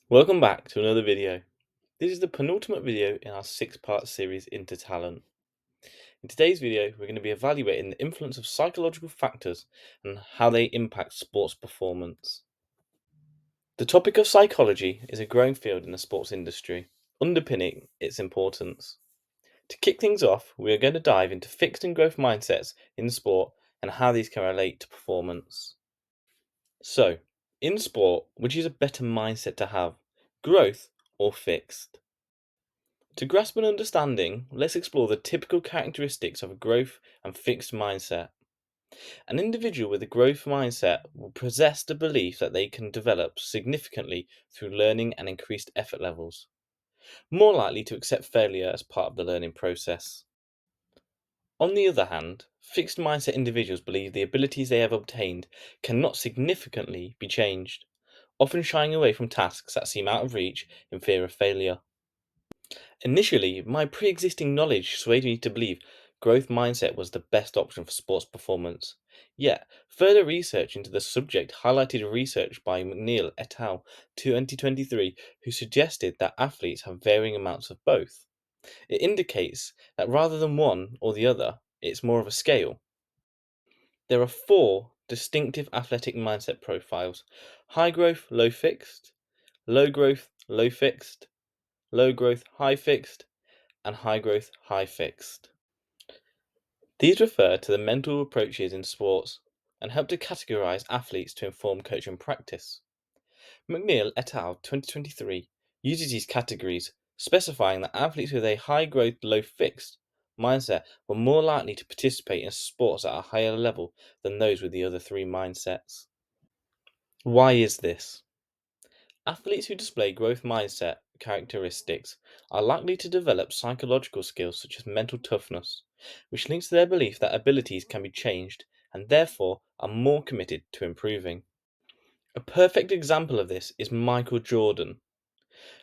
Welcome back to another video. This is the penultimate video in our 6-part series Into Talent. In today's video, we're going to be evaluating the influence of psychological factors and how they impact sports performance. The topic of psychology is a growing field in the sports industry, underpinning its importance. To kick things off, we are going to dive into fixed and growth mindsets in sport and how these can relate to performance. So, in sport, which is a better mindset to have, growth or fixed? To grasp an understanding, let's explore the typical characteristics of a growth and fixed mindset. An individual with a growth mindset will possess the belief that they can develop significantly through learning and increased effort levels, more likely to accept failure as part of the learning process. On the other hand, fixed mindset individuals believe the abilities they have obtained cannot significantly be changed, often shying away from tasks that seem out of reach in fear of failure. Initially, my pre-existing knowledge swayed me to believe growth mindset was the best option for sports performance. Yet, further research into the subject highlighted research by McNeil et al. 2023 who suggested that athletes have varying amounts of both. It indicates that rather than one or the other, it's more of a scale. There are 4 distinctive athletic mindset profiles: high growth, low fixed, low growth, low fixed, low growth, high fixed, and high growth, high fixed. These refer to the mental approaches in sports and help to categorize athletes to inform coaching practice. McNeil et al. 2023 uses these categories, specifying that athletes with a high growth, low fixed mindset were more likely to participate in sports at a higher level than those with the other 3 mindsets. Why is this? Athletes who display growth mindset characteristics are likely to develop psychological skills such as mental toughness, which links to their belief that abilities can be changed and therefore are more committed to improving. A perfect example of this is Michael Jordan.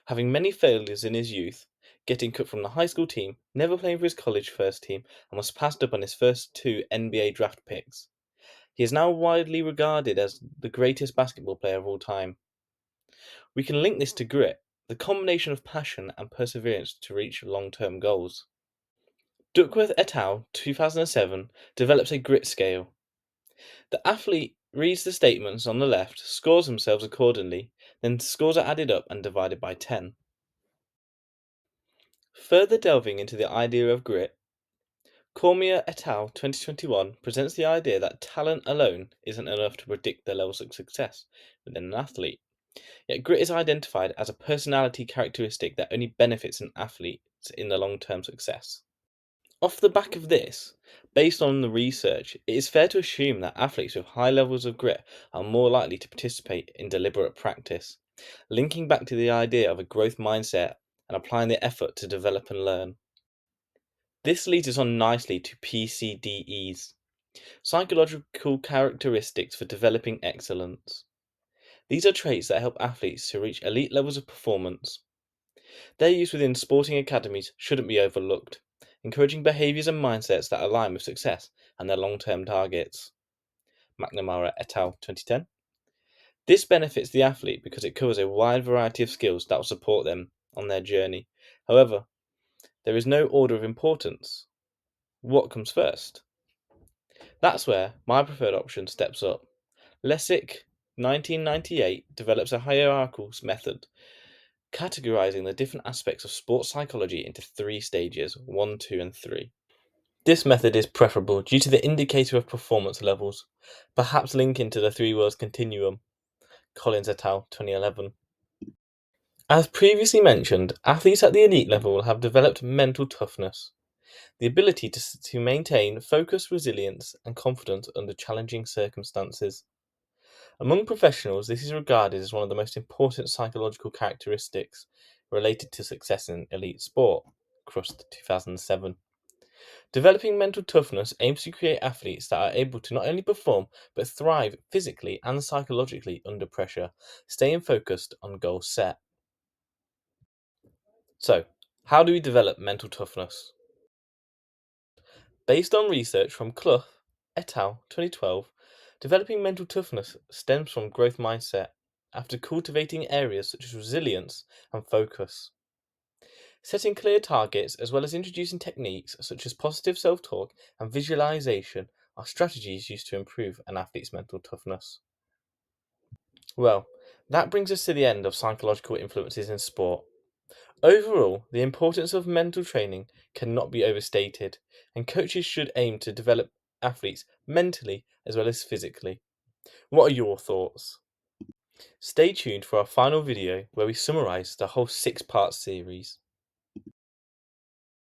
Having many failures in his youth, getting cut from the high school team, never playing for his college first team, and was passed up on his first 2 NBA draft picks. He is now widely regarded as the greatest basketball player of all time. We can link this to grit, the combination of passion and perseverance to reach long-term goals. Duckworth et al. 2007 develops a grit scale. The athlete reads the statements on the left, scores themselves accordingly, then scores are added up and divided by 10. Further delving into the idea of grit, Cormier et al. 2021 presents the idea that talent alone isn't enough to predict the levels of success within an athlete. Yet grit is identified as a personality characteristic that only benefits an athlete in the long-term success. Off the back of this, based on the research, it is fair to assume that athletes with high levels of grit are more likely to participate in deliberate practice, linking back to the idea of a growth mindset and applying the effort to develop and learn. This leads us on nicely to PCDEs, psychological characteristics for developing excellence. These are traits that help athletes to reach elite levels of performance. Their use within sporting academies shouldn't be overlooked, encouraging behaviours and mindsets that align with success and their long-term targets. McNamara et al. 2010. This benefits the athlete because it covers a wide variety of skills that will support them on their journey. However, there is no order of importance. What comes first? That's where my preferred option steps up. Lesyk, 1998, develops a hierarchical method categorizing the different aspects of sports psychology into 3 stages: 1, 2, and 3. This method is preferable due to the indicator of performance levels, perhaps linking to the 3 worlds continuum. Collins et al. 2011. As previously mentioned, athletes at the elite level will have developed mental toughness, the ability to maintain focus, resilience, and confidence under challenging circumstances. Among professionals, this is regarded as one of the most important psychological characteristics related to success in elite sport. Crust 2007. Developing mental toughness aims to create athletes that are able to not only perform but thrive physically and psychologically under pressure, staying focused on goals set. So, how do we develop mental toughness? Based on research from Clough et al. 2012, developing mental toughness stems from growth mindset. after cultivating areas such as resilience and focus. Setting clear targets as well as introducing techniques such as positive self talk and visualization are strategies used to improve an athlete's mental toughness. Well, that brings us to the end of psychological influences in sport. Overall, the importance of mental training cannot be overstated, and coaches should aim to develop athletes mentally as well as physically. What are your thoughts? Stay tuned for our final video where we summarise the whole 6-part series.